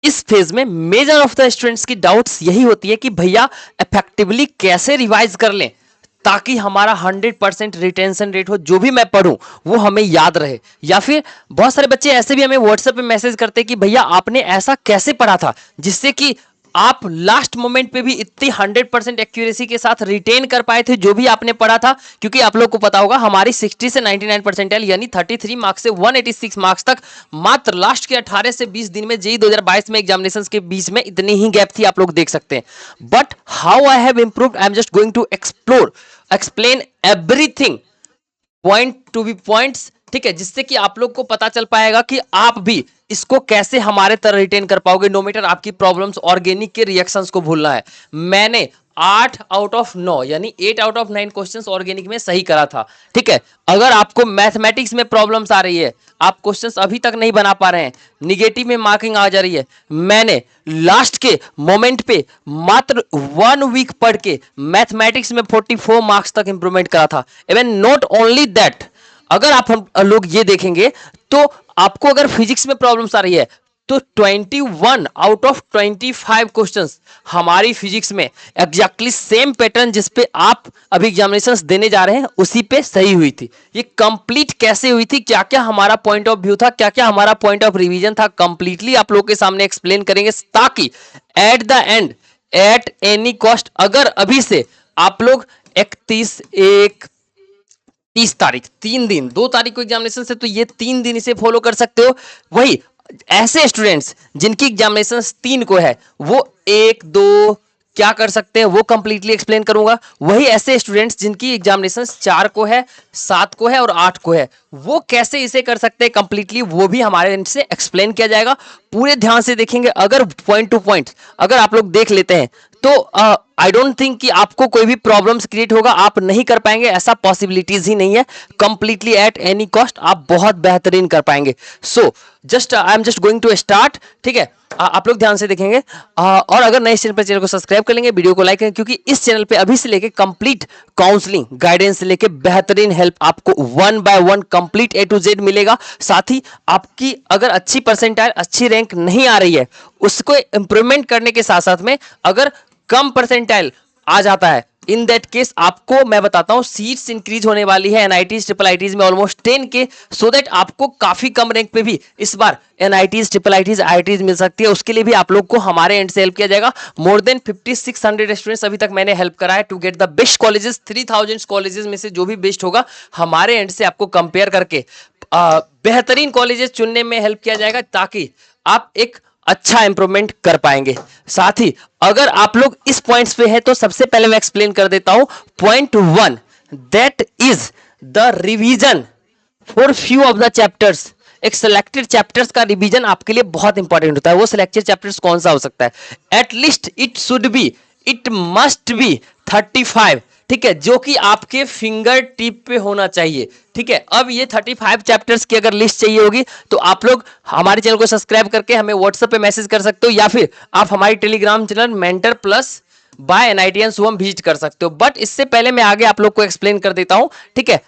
इस फेज में measure of the students की डाउट्स यही होती है कि भैया इफेक्टिवली कैसे रिवाइज कर लें ताकि हमारा 100% रिटेंशन रेट हो, जो भी मैं पढ़ूं वो हमें याद रहे। या फिर बहुत सारे बच्चे ऐसे भी हमें व्हाट्सएप पे मैसेज करते हैं कि भैया आपने ऐसा कैसे पढ़ा था जिससे कि आप लास्ट मोमेंट पे भी इतनी 100% एक्यूरेसी के साथ रिटेन कर पाए थे जो भी आपने पढ़ा था। क्योंकि आप लोग को पता होगा हमारी 60 से 99 परसेंटाइल यानी 33 मार्क्स से 186 मार्क्स तक मात्र लास्ट के 18 से 20 दिन में जेई 2022 में एग्जामिनेशन के बीच में इतनी ही गैप थी, आप लोग देख सकते हैं। But how I have improved, I am just going to explain everything point to be points, ठीक है, जिससे कि आप लोग को पता चल पाएगा कि आप भी इसको कैसे हमारे तरह रिटेन कर पाओगे। नो मैटर आपकी प्रॉब्लम्स, ऑर्गेनिक के रिएक्शंस को भूलना है। मैंने 8 आउट ऑफ 9 यानी 8 आउट ऑफ 9 क्वेश्चंस ऑर्गेनिक में सही करा था, ठीक है। अगर आपको मैथमेटिक्स में प्रॉब्लम्स आ रही है, आप क्वेश्चंस अभी तक नहीं बना पा रहे हैं, निगेटिव में मार्किंग आ जा रही है, मैंने लास्ट के मोमेंट पे मात्र 1 वीक पढ़ के मैथमेटिक्स में 44 मार्क्स तक इंप्रूवमेंट करा था। इवन नॉट ओनली दैट, अगर आप हम लोग ये देखेंगे तो आपको अगर फिजिक्स में प्रॉब्लम्स आ रही है तो 21 आउट ऑफ 25 क्वेश्चंस हमारी फिजिक्स में एग्जैक्टली सेम पैटर्न जिस पे आप अभी एग्जामिनेशंस देने जा रहे हैं उसी पे सही हुई थी। ये कंप्लीट कैसे हुई थी, क्या क्या हमारा पॉइंट ऑफ व्यू था, क्या क्या हमारा पॉइंट ऑफ रिवीजन था, कंप्लीटली आप लोगों के सामने एक्सप्लेन करेंगे ताकि at the end at any cost अगर अभी से आप लोग 31 1 30 तारीख 3 दिन 2 तारीख को एग्जामिनेशन से, तो ये 3 दिन इसे फॉलो कर सकते हो। वही ऐसे स्टूडेंट्स जिनकी एग्जामिनेशन 3 को है वो 1 2 क्या कर सकते हैं वो कंप्लीटली एक्सप्लेन करूंगा। वही ऐसे स्टूडेंट्स जिनकी एग्जामिनेशन 4 को है, 7 को है और 8 को है वो कैसे इसे कर सकते हैं कंप्लीटली, वो भी हमारे एंड से एक्सप्लेन किया जाएगा। पूरे ध्यान से देखेंगे, अगर पॉइंट टू पॉइंट अगर आप लोग देख लेते हैं तो आई डोंट थिंक कि आपको कोई भी प्रॉब्लम्स क्रिएट होगा, आप नहीं कर पाएंगे, ऐसा पॉसिबिलिटीज ही नहीं है। कंप्लीटली एट एनी कॉस्ट आप बहुत बेहतरीन कर पाएंगे। So just I am just going to start, ठीक है। आप लोग ध्यान से देखेंगे और अगर नए चैनल पर चैनल को सब्सक्राइब कर लेंगे, वीडियो को लाइक करेंगे, क्योंकि इस चैनल पे अभी से लेके कंप्लीट काउंसलिंग गाइडेंस से लेके बेहतरीन हेल्प आपको 1 by 1 complete A to Z मिलेगा। साथ ही आपकी अगर अच्छी परसेंटाइल, अच्छी रैंक नहीं आ रही है उसको इंप्रूवमेंट करने के साथ साथ में अगर कम परसेंटाइल आ जाता है, इन दैट केस आपको मैं बताता हूं सीट्स इंक्रीज होने वाली है एनआईटीज ट्रिपल आईटीज में ऑलमोस्ट 10 के, सो दैट आपको काफी कम रैंक पे भी इस बार एनआईटीज ट्रिपल आईटीज आईटीज मिल सकती है। उसके लिए भी आप लोग को हमारे एंड से हेल्प किया जाएगा। मोर देन 5600 स्टूडेंट्स अभी तक मैंने हेल्प करा है to get the best colleges. 3000 colleges में से जो भी बेस्ट होगा हमारे एंड से आपको कंपेयर करके बेहतरीन कॉलेजेस चुनने में हेल्प किया जाएगा ताकि आप एक अच्छा इंप्रूवमेंट कर पाएंगे। साथ ही अगर आप लोग इस पॉइंट्स पे है तो सबसे पहले मैं एक्सप्लेन कर देता हूं point 1, that is the revision for few of the chapters. एक सिलेक्टेड चैप्टर्स का रिवीजन आपके लिए बहुत इंपॉर्टेंट होता है। वो सिलेक्टेड चैप्टर्स कौन सा हो सकता है, at least it should be, it must be 35, ठीक है, जो कि आपके फिंगर टिप पे होना चाहिए, ठीक है। अब ये 35 चैप्टर्स की अगर लिस्ट चाहिए होगी तो आप लोग हमारे चैनल को सब्सक्राइब करके हमें व्हाट्सएप पे मैसेज कर सकते हो या फिर आप हमारी Telegram channel Mentor Plus by NITian Shubham visit कर सकते हो। बट इससे पहले मैं आगे आप लोग को एक्सप्लेन कर देता हूं, ठीक है,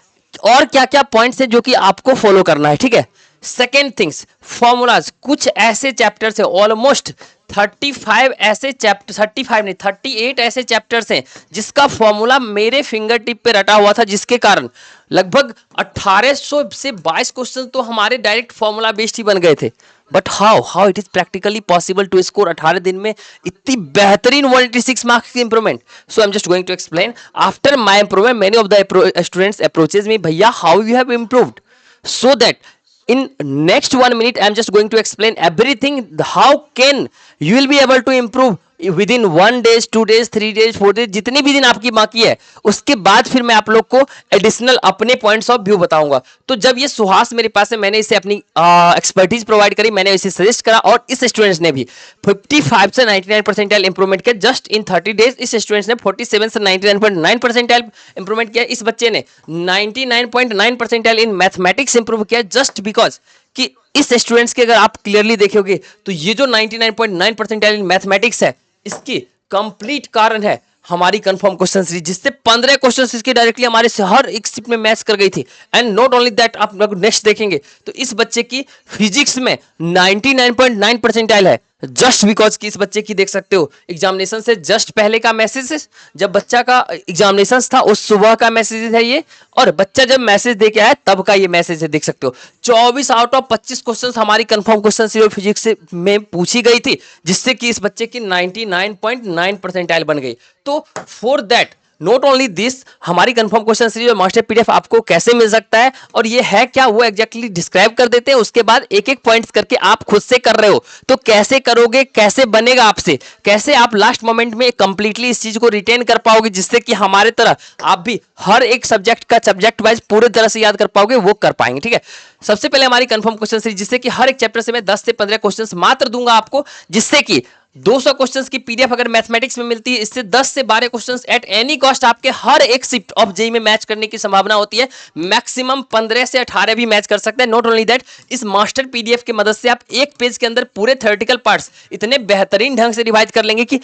और क्या क्या पॉइंट्स है जो कि आपको फॉलो करना है, ठीक है। सेकेंड थिंग्स, फॉर्मूलाज, कुछ ऐसे चैप्टर्स है, ऑलमोस्ट 35 ऐसे चैप्टर, 35 नहीं 38 ऐसे चैप्टर्स हैं जिसका फॉर्मूला मेरे फिंगर टिप पे रटा हुआ था, जिसके कारण लगभग 1800 से 22 क्वेश्चन तो हमारे डायरेक्ट फॉर्मूला बेस्ड ही बन गए थे। But how it is practically possible to score 18 दिन में इतनी बेहतरीन 186 मार्क्स की improvement. So I am just going to explain after my improvement many of the students approaches me, भैया how you have improved, so that in next 1 minute I am just going to explain everything, how can you will be able to improve within 1 days 2 days 3 days 4 days, जितनी भी दिन आपकी बाकी है उसके बाद फिर मैं आप लोग को एडिशनल अपने पॉइंट्स ऑफ व्यू बताऊंगा। तो जब ये सुहास मेरे पास है, मैंने इसे अपनी एक्सपर्टीज प्रोवाइड करी, मैंने इसे सजेस्ट करा और इस स्टूडेंट्स ने भी 55 से 99 परसेंटाइल इंप्रूवमेंट किया जस्ट इन 30 डेज। इस स्टूडेंट्स ने 47 से 99.9 परसेंटाइल इंप्रूवमेंट किया। इस बच्चे ने 99.9 परसेंटाइल इन मैथमेटिक्स इंप्रूव किया जस्ट बिकॉज कि इस स्टूडेंट्स के अगर आप क्लियरली देखोगे तो ये जो 99.9 परसेंटाइल इन मैथमेटिक्स है इसकी कंप्लीट कारण है हमारी कंफर्म क्वेश्चन सीरीज, जिससे 15 क्वेश्चन इसके डायरेक्टली हमारे से हर एक शिफ्ट में मैच कर गई थी। एंड नॉट ओनली दैट, आप नेक्स्ट देखेंगे तो इस बच्चे की फिजिक्स में 99.9 परसेंटाइल है जस्ट बिकॉज कि इस बच्चे की देख सकते हो एग्जामिनेशन से जस्ट पहले का मैसेज, जब बच्चा का एग्जामिनेशन था उस सुबह का मैसेज है ये, और बच्चा जब मैसेज दे के आया तब का ये मैसेज है, देख सकते हो। 24 आउट ऑफ 25 क्वेश्चंस हमारी कंफर्म क्वेश्चन सीरीज फिजिक्स में पूछी गई थी, जिससे कि इस बच्चे की 99.9 परसेंटाइल बन गई। तो for that not only this, हमारी कंफर्म क्वेश्चन सीरीज और मास्टर पीडीएफ आपको कैसे मिल सकता है और ये है क्या, वो एग्जैक्टली डिस्क्राइब कर देते हैं। उसके बाद एक एक पॉइंट्स करके आप खुद से कर रहे हो, तो कैसे करोगे, कैसे बनेगा आपसे, कैसे आप लास्ट मोमेंट में कंप्लीटली इस चीज को रिटेन कर पाओगे, जिससे कि हमारे तरह आप भी हर एक सब्जेक्ट का सब्जेक्ट वाइज पूरे तरह से याद कर पाओगे, वो कर पाएंगे। ठीक है, सबसे पहले हमारी कंफर्म क्वेश्चन सीरीज, जिससे कि हर एक चैप्टर से मैं 10 से 15 क्वेश्चंस मात्र दूंगा आपको, जिससे कि 200 क्वेश्चंस की पीडीएफ अगर मैथमेटिक्स में मिलती है, इससे 10 से 12 क्वेश्चंस एट एनी कॉस्ट आपके हर एक शिफ्ट ऑफ जेई में मैच करने की संभावना होती है। मैक्सिमम 15 से 18 भी मैच कर सकते हैं। नॉट ओनली दैट, इस मास्टर पीडीएफ की मदद से आप एक पेज के अंदर पूरे थ्योरेटिकल पार्ट्स इतने बेहतरीन ढंग से रिवाइज कर लेंगे कि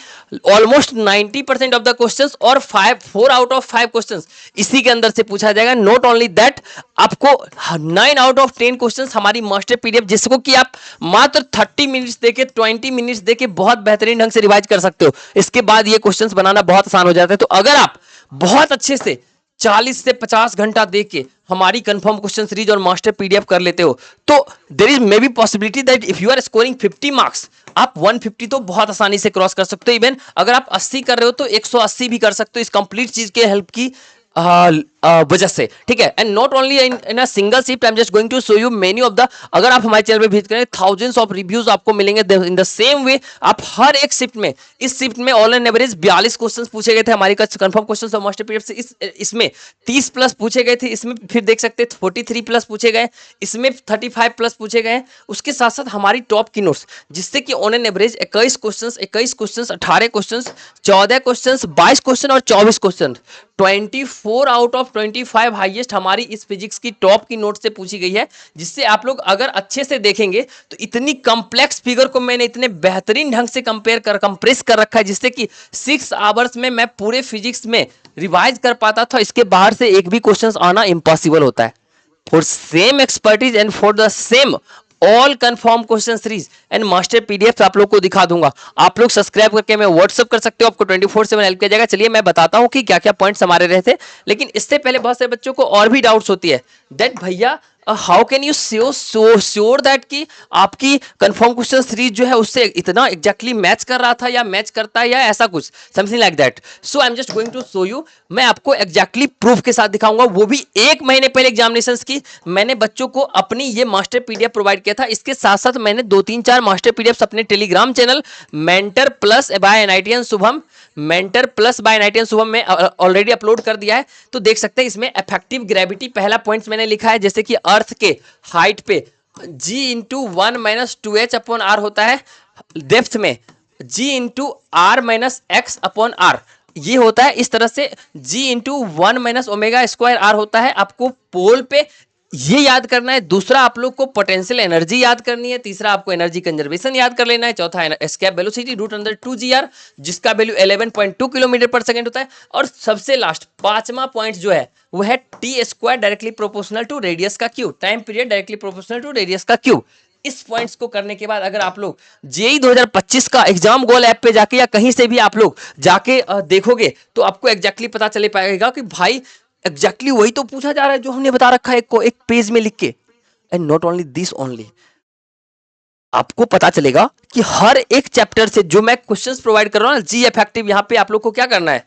ऑलमोस्ट 90% ऑफ द क्वेश्चंस और 4 आउट ऑफ 5 क्वेश्चंस इसी के अंदर से पूछा जाएगा। नॉट ओनली दैट, आपको 9 आउट ऑफ 10 क्वेश्चंस हमारी मास्टर पीडीएफ, जिसको कि आप मात्र 30 मिनट्स देके 20 मिनट्स देके बहुत बेहतरीन ढंग से रिवाइज कर सकते हो। इसके बाद ये क्वेश्चंस बनाना बहुत आसान हो जाता है। तो अगर आप बहुत अच्छे से 40 से 50 घंटा देख के हमारी कंफर्म क्वेश्चन सीरीज और मास्टर पीडीएफ कर लेते हो, तो there is may be possibility that if you are scoring 50 marks, आप 150 तो बहुत आसानी से क्रॉस कर सकते हो। इवन अगर आप 80 कर रहे हो तो 180 भी कर सकते हो, इस कंप्लीट चीज के हेल्प की वजह से। ठीक है, and not only in a single shift, I am just going to show you many of the, अगर आप हमारे चैनल पे विजिट करें, थाउजेंड्स ऑफ रिव्यूज आपको मिलेंगे इन द सेम वे। आप हर एक शिफ्ट में, इस शिफ्ट में ऑल एन एवरेज 42 क्वेश्चंस पूछे गए थे हमारी कंफर्म क्वेश्चंस और मास्टर पीडीएफ से। इसमें 30 प्लस पूछे गए थे, इसमें फिर देख सकते हैं 43 प्लस पूछे गए, इसमें 35 प्लस पूछे गए। उसके साथ साथ हमारी टॉप की नोट्स, जिससे कि on an average 21 question, 18 question, 14 question, 22 question और 24 क्वेश्चन, 24 आउट ऑफ 25 हाईएस्ट हमारी इस फिजिक्स की टॉप की नोट से पूछी गई है। जिससे आप लोग अगर अच्छे से देखेंगे तो इतनी कॉम्प्लेक्स फिगर को मैंने इतने बेहतरीन ढंग से कंप्रेस कर रखा है, जिससे कि 6 आवर्स में मैं पूरे फिजिक्स में रिवाइज कर पाता था। इसके बाहर से एक भी क्वेश्चन आना इम्पॉसिबल होता है। For same expertise and for the same all confirm question series and master PDF आप लोग को दिखा दूंगा। आप लोग सब्सक्राइब करके मैं व्हाट्सअप कर सकते हो, आपको 24/7 हेल्प किया जाएगा। चलिए मैं बताता हूं कि क्या क्या पॉइंट्स हमारे रहे थे, लेकिन इससे पहले बहुत सारे बच्चों को और भी डाउट्स होती है दैट भैया how can you sure that कि आपकी कंफर्म क्वेश्चन सीरीज जो है उससे इतना एग्जैक्टली मैच कर रहा था या मैच करता है या ऐसा कुछ something like that. So I am just going to show you, मैं आपको एग्जैक्टली प्रूफ के साथ दिखाऊंगा, वो भी 1 महीने पहले एग्जामिनेशन की मैंने बच्चों को अपनी ये मास्टर पीडीएफ प्रोवाइड किया था। इसके साथ साथ मैंने 2-3-4 मास्टर पीडीएफ अपने Telegram channel Mentor Plus by NITian Shubham, Mentor Plus by NITian Shubham में ऑलरेडी अपलोड कर दिया है। तो देख सकते हैं इसमें इफेक्टिव ग्रेविटी पहला पॉइंट्स मैंने लिखा है, जैसे कि अर्थ के हाइट पे g into 1 minus 2h upon R होता है, डेप्थ में g into R minus X upon R ये होता है। इस तरह से g into 1 minus omega square R होता है। आपको पोल पे ये याद करना है। दूसरा आप लोग को पोटेंशियल एनर्जी याद करनी है। तीसरा आपको एनर्जी कंजर्वेशन याद कर लेना है। चौथा escape velocity root under 2gr, जिसका वैल्यू 11.2 किलोमीटर पर सेकंड होता है। और सबसे लास्ट 5वां पॉइंट जो है वो है T square directly proportional to radius का cube, time period directly proportional to radius का क्यूब। इस पॉइंट्स को करने के बाद अगर आप लोग जेई 2025 का एग्जाम गोल ऐप पे जाके या कहीं से भी आप लोग जाके देखोगे तो आपको एग्जैक्टली पता चले पाएगा कि भाई एग्जैक्टली वही तो पूछा जा रहा है जो हमने बता रखा है एक पेज में लिख के। And not only this only, आपको पता चलेगा कि हर एक चैप्टर से जो मैं क्वेश्चंस प्रोवाइड कर रहा हूं ना, जी इफेक्टिव, यहां पे आप लोग को क्या करना है,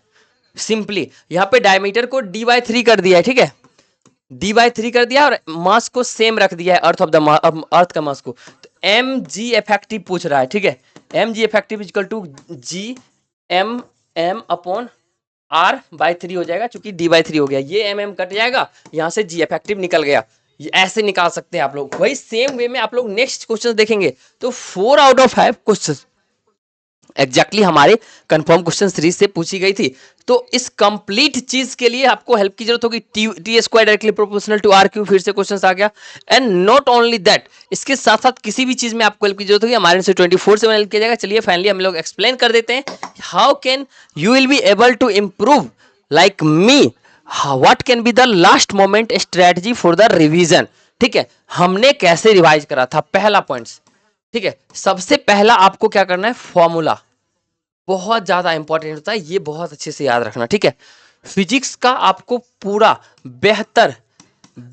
सिंपली यहां पे डायमीटर को d/3 कर दिया है। ठीक है, d/3 कर दिया और मास को सेम रख दिया है, अर्थ का मास को। तो एम जी इफेक्टिव पूछ रहा है। ठीक है, M G effective equal to G M M upon r/3 हो जाएगा, क्योंकि d/3 हो गया, ये mm कट जाएगा, यहां से g इफेक्टिव निकल गया। ये ऐसे निकाल सकते हैं आप लोग। वही सेम वे में आप लोग नेक्स्ट क्वेश्चन देखेंगे तो 4 आउट ऑफ 5 क्वेश्चन एग्जैक्टली हमारे कंफर्म क्वेश्चन सीरीज से पूछी गई थी। तो इस कंप्लीट चीज के लिए आपको हेल्प की जरूरत होगी। T square directly proportional to R cube, फिर से क्वेश्चन आ गया। एंड नॉट ओनली दैट, इसके साथ साथ किसी भी चीज में आपको हेल्प की जरूरत होगी, हमारे से 24/7 हेल्प किया जाएगा। चलिए फाइनली हम लोग एक्सप्लेन कर देते हैं how can you will be able to improve like me, what can be the last moment strategy for the revision. ठीक है, हमने कैसे रिवाइज करा था। पहला पॉइंट, ठीक है, सबसे पहला आपको क्या करना है, फॉर्मूला बहुत ज्यादा इंपॉर्टेंट होता है, ये बहुत अच्छे से याद रखना। ठीक है, फिजिक्स का आपको पूरा बेहतर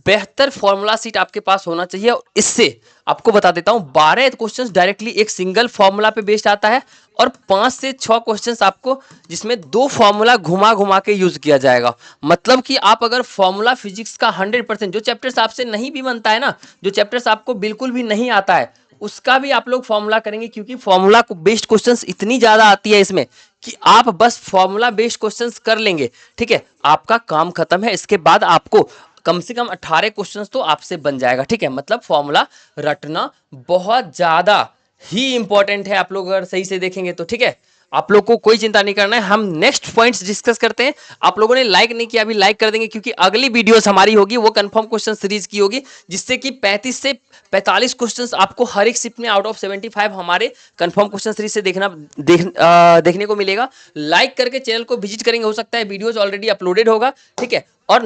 बेहतर फॉर्मूला सीट आपके पास होना चाहिए। और इससे आपको बता देता हूं 12 क्वेश्चंस डायरेक्टली एक सिंगल फॉर्मूला पे बेस्ड आता है, और 5 से 6 क्वेश्चंस आपको जिसमें दो फॉर्मूला घुमा घुमा के यूज किया जाएगा। मतलब कि आप अगर फॉर्मूला फिजिक्स का 100% जो चैप्टर्स आपसे नहीं भी बनता है ना, जो चैप्टर्स आपको बिल्कुल भी नहीं आता है, उसका भी आप लोग फॉर्मूला करेंगे, क्योंकि फॉर्मूला बेस्ड क्वेश्चंस इतनी ज्यादा आती है इसमें कि आप बस फॉर्मूला बेस्ड क्वेश्चंस कर लेंगे, ठीक है, आपका काम खत्म है। इसके बाद आपको कम से कम 18 क्वेश्चंस तो आपसे बन जाएगा। ठीक है, मतलब फॉर्मूला रटना बहुत ज्यादा ही इंपॉर्टेंट है, आप लोग अगर सही से देखेंगे तो। ठीक है, आप लोग को कोई चिंता नहीं करना है, हम नेक्स्ट पॉइंट्स डिस्कस करते हैं। आप लोगों ने लाइक नहीं किया, अभी लाइक कर देंगे, क्योंकि अगली वीडियोस हमारी होगी वो कंफर्म क्वेश्चन सीरीज की होगी, जिससे कि 35 से 45 क्वेश्चंस आपको हर एक शिफ्ट में आउट ऑफ 75 हमारे कंफर्म क्वेश्चन सीरीज से देखने को मिलेगा। लाइक करके चैनल को विजिट करेंगे, हो सकता है वीडियोस ऑलरेडी अपलोडेड होगा। ठीक है, और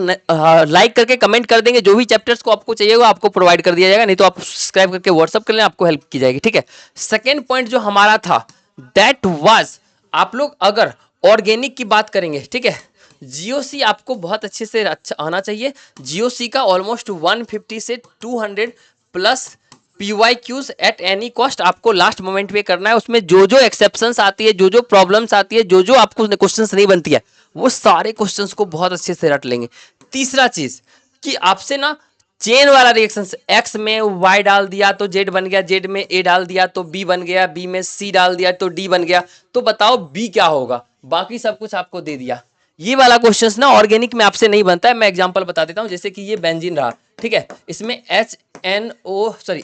लाइक करके कमेंट कर देंगे, जो भी चैप्टर्स को आपको चाहिए वो आपको प्रोवाइड कर दिया जाएगा, नहीं तो आप सब्सक्राइब करके व्हाट्सअप कर लें, आपको हेल्प की जाएगी। ठीक है, सेकेंड पॉइंट जो हमारा था दैट वाज, आप लोग अगर ऑर्गेनिक की बात करेंगे, ठीक है, जीओसी आपको बहुत अच्छे से अच्छा आना चाहिए। जीओसी का ऑलमोस्ट 150 से 200 plus PYQs at any cost आपको लास्ट मोमेंट पे करना है। उसमें जो जो एक्सेप्शंस आती है, जो जो प्रॉब्लम्स आती है, जो जो आपको क्वेश्चंस नहीं बनती है, वो सारे क्वेश्चंस को बहुत अच्छे से रट लेंगे। तीसरा चीज कि आपसे ना चेन वाला रिएक्शन, एक्स में वाई डाल दिया तो जेड बन गया, जेड में ए डाल दिया तो बी बन गया, बी में सी डाल दिया तो डी बन गया, तो बताओ बी क्या होगा, बाकी सब कुछ आपको दे दिया। ये वाला क्वेश्चंस ना ऑर्गेनिक में आपसे नहीं बनता है। मैं एग्जांपल बता देता हूं, जैसे कि ये बेंजीन रहा, ठीक है, इसमें HNO3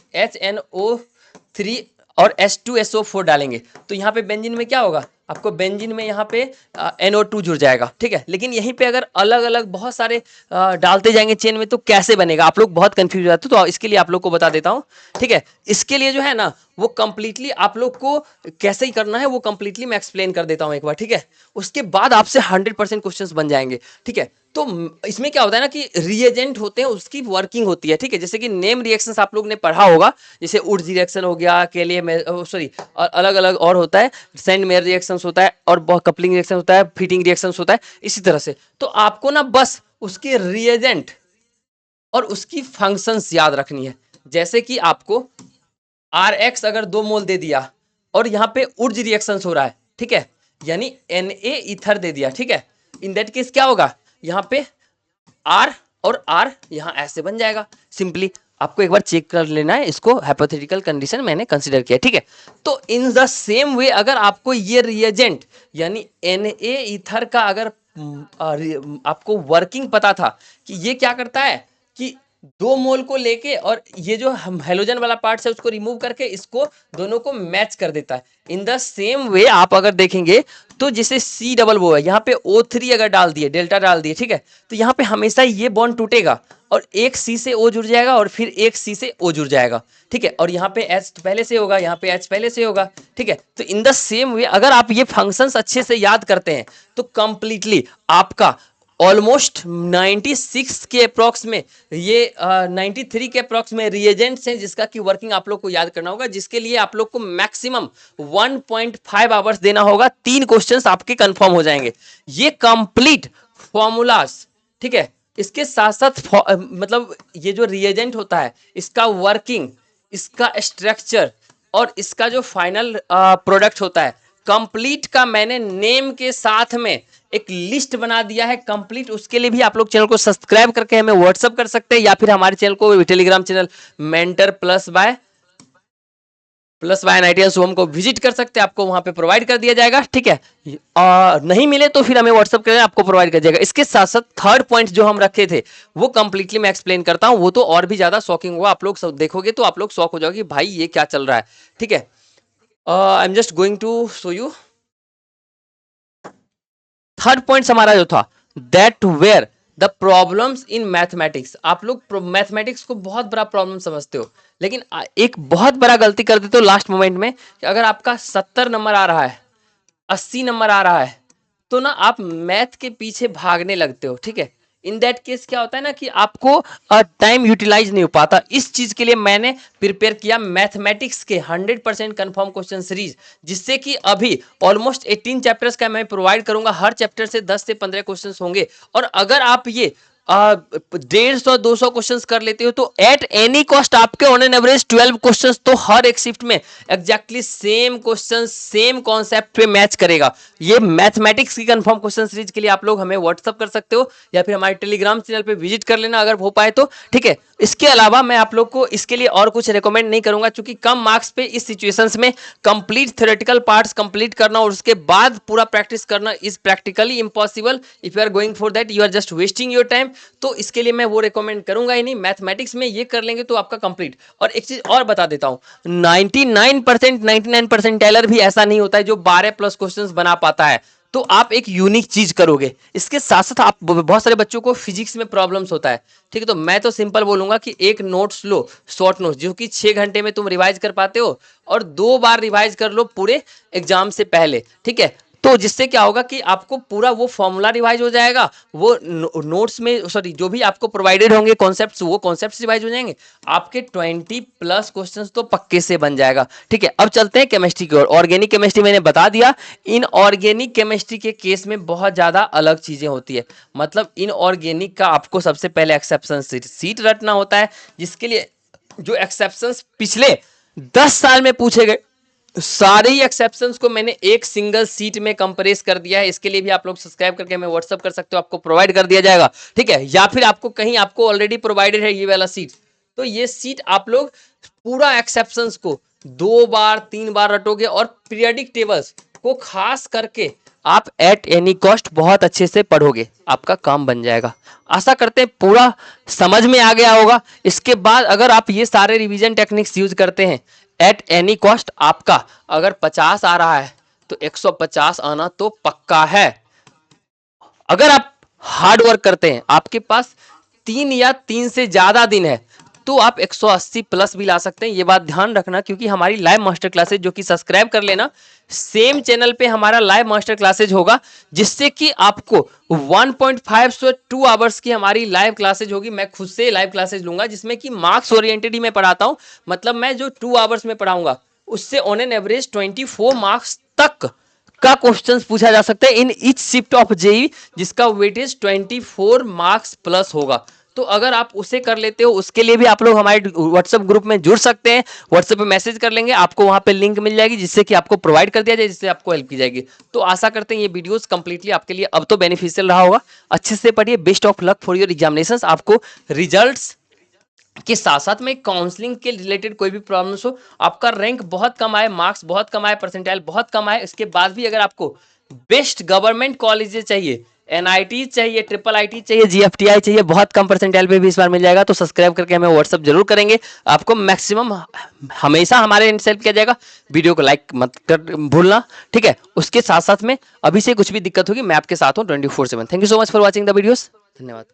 और H2SO4 डालेंगे, तो यहाँ पे बेंजीन में क्या होगा, आपको बेंजीन में यहाँ पे NO2 जुड़ जाएगा। ठीक है, लेकिन यहीं पे अगर अलग अलग बहुत सारे डालते जाएंगे चेन में, तो कैसे बनेगा, आप लोग बहुत कंफ्यूज हो जाते हो। तो इसके लिए आप लोग को बता देता हूँ। ठीक है, इसके लिए जो है ना वो कंप्लीटली आप लोग को कैसे ही करना है वो कंप्लीटली मैं एक्सप्लेन कर देता हूँ एक बार। ठीक है, उसके बाद आपसे 100% क्वेश्चंस बन जाएंगे। ठीक है, तो इसमें क्या होता है ना कि रिएजेंट होते हैं, उसकी वर्किंग होती है। ठीक है, जैसे कि नेम रिएक्शंस आप लोग ने पढ़ा होगा, जैसे उड्स रिएक्शन हो गया, केलिए में सॉरी और अलग अलग और होता है, सेंड मेयर रिएक्शंस होता है, और कपलिंग रिएक्शन होता है, फिटिंग रिएक्शंस होता है, इसी तरह से। तो आपको ना बस उसके रिएजेंट और उसकी फंक्शंस याद रखनी है। जैसे कि आपको RX अगर 2 मोल दे दिया और यहाँ पे उर्ज रिएक्शन हो रहा है, ठीक है, यानी Na ईथर दे दिया, ठीक है, इन दैट केस क्या होगा, यहाँ पे R और R यहाँ ऐसे बन जाएगा। सिंपली आपको एक बार चेक कर लेना है, इसको हाइपोथेटिकल कंडीशन मैंने कंसीडर किया। ठीक है, तो इन द सेम वे अगर आपको ये रिएजेंट यानी Na ईथर का अगर आपको वर्किंग पता था कि ये क्या करता है कि 2 मोल को लेके और ये जो हेलोजन वाला पार्ट है उसको रिमूव करके इसको दोनों को मैच कर देता है। इन द सेम वे आप अगर देखेंगे तो जैसे C डबल वो है, यहाँ पे O3 अगर डाल दिए, डेल्टा डाल दिए, ठीक है, तो यहाँ पे हमेशा ये बॉन्ड टूटेगा और एक C से O जुड़ जाएगा और फिर एक C से O जुड़ जाएगा। ठीक है, और यहाँ पे H पहले से होगा, यहाँ पे H पहले से होगा। ठीक है, तो इन द सेम वे अगर आप ये फंक्शंस अच्छे से याद करते हैं तो कंप्लीटली आपका ऑलमोस्ट 96 के अप्रॉक्स में ये 93 के अप्रॉक्स में रिएजेंट्स हैं जिसका की वर्किंग आप लोग को याद करना होगा, जिसके लिए आप लोग को मैक्सिमम 1.5 आवर्स देना होगा। 3 क्वेश्चंस आपके कंफर्म हो जाएंगे। ये कंप्लीट फॉर्मूलाज, ठीक है, इसके साथ साथ मतलब ये जो रिएजेंट होता है इसका वर्किंग, इसका स्ट्रक्चर और इसका जो फाइनल प्रोडक्ट होता है कंप्लीट का मैंने नेम के साथ में एक लिस्ट बना दिया है कंप्लीट। उसके लिए भी आप लोग चैनल को सब्सक्राइब करके हमें व्हाट्सअप कर सकते हैं, या फिर हमारे चैनल को Telegram channel Mentor Plus by NITian सोम को विजिट कर सकते हैं, आपको वहां पे प्रोवाइड कर दिया जाएगा। ठीक है, नहीं मिले तो फिर हमें व्हाट्सअप करें, आपको प्रोवाइड कर जाएगा। इसके साथ साथ थर्ड पॉइंट जो हम रखे थे वो कंप्लीटली मैं एक्सप्लेन करता हूं, वो तो और भी ज्यादा शॉकिंग होगा। आप लोग सब देखोगे तो आप लोग शॉक हो जाओगे, भाई ये क्या चल रहा है। ठीक है, I am just going to show you. Third point हमारा जो था that where the problems in mathematics. आप लोग मैथमेटिक्स को बहुत बड़ा प्रॉब्लम समझते हो, लेकिन एक बहुत बड़ा गलती कर देते हो लास्ट मोमेंट में कि अगर आपका 70 नंबर आ रहा है, 80 नंबर आ रहा है, तो ना आप मैथ के पीछे भागने लगते हो। ठीक है, इन दैट केस क्या होता है ना कि आपको टाइम यूटिलाइज नहीं हो पाता। इस चीज के लिए मैंने प्रिपेयर किया मैथमेटिक्स के 100% कंफर्म क्वेश्चन सीरीज, जिससे कि अभी ऑलमोस्ट 18 चैप्टर्स का मैं प्रोवाइड करूंगा। हर चैप्टर से 10 से 15 क्वेश्चंस होंगे, और अगर आप ये 150-200 क्वेश्चन कर लेते हो तो एट एनी कॉस्ट आपके ऑन एन एवरेज 12 क्वेश्चंस तो हर एक शिफ्ट में exactly same question same concept पे मैच करेगा। ये मैथमेटिक्स की कंफर्म क्वेश्चन सीरीज के लिए आप लोग हमें व्हाट्सअप कर सकते हो, या फिर हमारे टेलीग्राम चैनल पे विजिट कर लेना अगर हो पाए तो, ठीक है। इसके अलावा मैं आप लोग को इसके लिए और कुछ रिकमेंड नहीं करूंगा, क्योंकि कम मार्क्स पे इस सिचुएशंस में कंप्लीट थ्योरेटिकल पार्ट्स कंप्लीट करना और उसके बाद पूरा प्रैक्टिस करना is practically impossible. If you are going for that you are just wasting your time. तो इसके लिए मैं वो रिकमेंड करूंगा ही नहीं। मैथमेटिक्स में ये कर लेंगे तो आपका कंप्लीट। और एक चीज और बता देता हूं, 99 परसेंटाइलर भी ऐसा नहीं होता है जो 12+ क्वेश्चंस बना पाता है। तो आप एक यूनिक चीज करोगे। इसके साथ साथ आप बहुत सारे बच्चों को फिजिक्स में प्रॉब्लम्स होता है, ठीक है। तो मैं तो सिंपल बोलूंगा कि एक नोट्स लो, शॉर्ट नोट्स, जो कि 6 घंटे में तुम रिवाइज कर पाते हो, और 2 बार रिवाइज कर लो पूरे एग्जाम से पहले, ठीक है। तो जिससे क्या होगा कि आपको पूरा वो फॉर्मूला रिवाइज हो जाएगा, वो नोट्स में सॉरी जो भी आपको प्रोवाइडेड होंगे कॉन्सेप्ट्स, वो कॉन्सेप्ट्स रिवाइज हो जाएंगे। आपके 20+ क्वेश्चंस तो पक्के से बन जाएगा, ठीक है। अब चलते हैं केमिस्ट्री की ओर। ऑर्गेनिक केमिस्ट्री मैंने बता दिया। इन ऑर्गेनिक केमिस्ट्री के केस में बहुत ज्यादा अलग चीजें होती है। मतलब इन ऑर्गेनिक का आपको सबसे पहले एक्सेप्शन सीट रटना होता है, जिसके लिए जो एक्सेप्शंस पिछले 10 साल में पूछे गए सारे ही एक्सेप्शंस को मैंने एक सिंगल सीट में कंप्रेस कर दिया है। इसके लिए भी आप लोग सब्सक्राइब करके हमें व्हाट्सअप कर सकते हो, आपको प्रोवाइड कर दिया जाएगा, ठीक है। या फिर आपको कहीं आपको ऑलरेडी प्रोवाइडेड है ये वाला सीट, तो ये सीट आप लोग पूरा एक्सेप्शंस को 2 बार 3 बार रटोगे, और पीरियडिक टेबल्स को खास करके आप एट एनी कॉस्ट बहुत अच्छे से पढ़ोगे, आपका काम बन जाएगा। आशा करते हैं पूरा समझ में आ गया होगा। इसके बाद अगर आप ये सारे रिवीजन टेक्निक्स यूज करते हैं एट एनी कॉस्ट, आपका अगर 50 आ रहा है तो 150 आना तो पक्का है। अगर आप हार्ड वर्क करते हैं, आपके पास 3 या 3 से ज्यादा दिन है, तो आप 180+ भी ला सकते हैं। ये बात ध्यान रखना, क्योंकि हमारी लाइव मास्टर क्लासेज जो कि सब्सक्राइब कर लेना, सेम चैनल पे हमारा लाइव मास्टर क्लासेज होगा, जिससे कि आपको 1.5 से 2 आवर्स की हमारी लाइव क्लासेज होगी। मैं खुद से लाइव क्लासेज लूंगा, जिसमें कि मार्क्स ओरिएंटेड ही मैं पढ़ाता हूं। मतलब मैं जो 2 आवर्स में पढ़ाऊंगा, उससे ऑन एन एवरेज 24 मार्क्स तक का क्वेश्चंस पूछा जा सकता है in each shift of JEE, जिसका वेटेज 24 मार्क्स प्लस होगा। तो अगर आप उसे कर लेते हो, उसके लिए भी आप लोग हमारे व्हाट्सएप ग्रुप में जुड़ सकते हैं। व्हाट्सएप पे मैसेज कर लेंगे, आपको वहां पे लिंक मिल जाएगी, जिससे कि आपको प्रोवाइड कर दिया जाए, जिससे आपको हेल्प की जाएगी। तो आशा करते हैं ये वीडियोस कंप्लीटली आपके लिए अब तो बेनिफिशियल रहा होगा। अच्छे से पढ़िए। Best of luck for your examinations. आपको रिजल्ट्स के साथ साथ में काउंसलिंग के रिलेटेड कोई भी प्रॉब्लम्स हो, आपका रैंक बहुत कम आए, मार्क्स बहुत कम आए, परसेंटाइल बहुत कम आए, इसके बाद भी अगर आपको बेस्ट गवर्नमेंट कॉलेजेस चाहिए, एनआईटी चाहिए, ट्रिपल आईटी चाहिए, जीएफटीआई चाहिए, बहुत कम परसेंटाइल पे भी इस बार मिल जाएगा। तो सब्सक्राइब करके हमें व्हाट्सअप जरूर करेंगे, आपको मैक्सिमम हमेशा हमारे एंड से हेल्प किया जाएगा। वीडियो को लाइक मत कर भूलना, ठीक है। उसके साथ साथ में अभी से कुछ भी दिक्कत होगी, मैं आपके साथ हूँ 24/7। Thank you so much for watching the videos. धन्यवाद।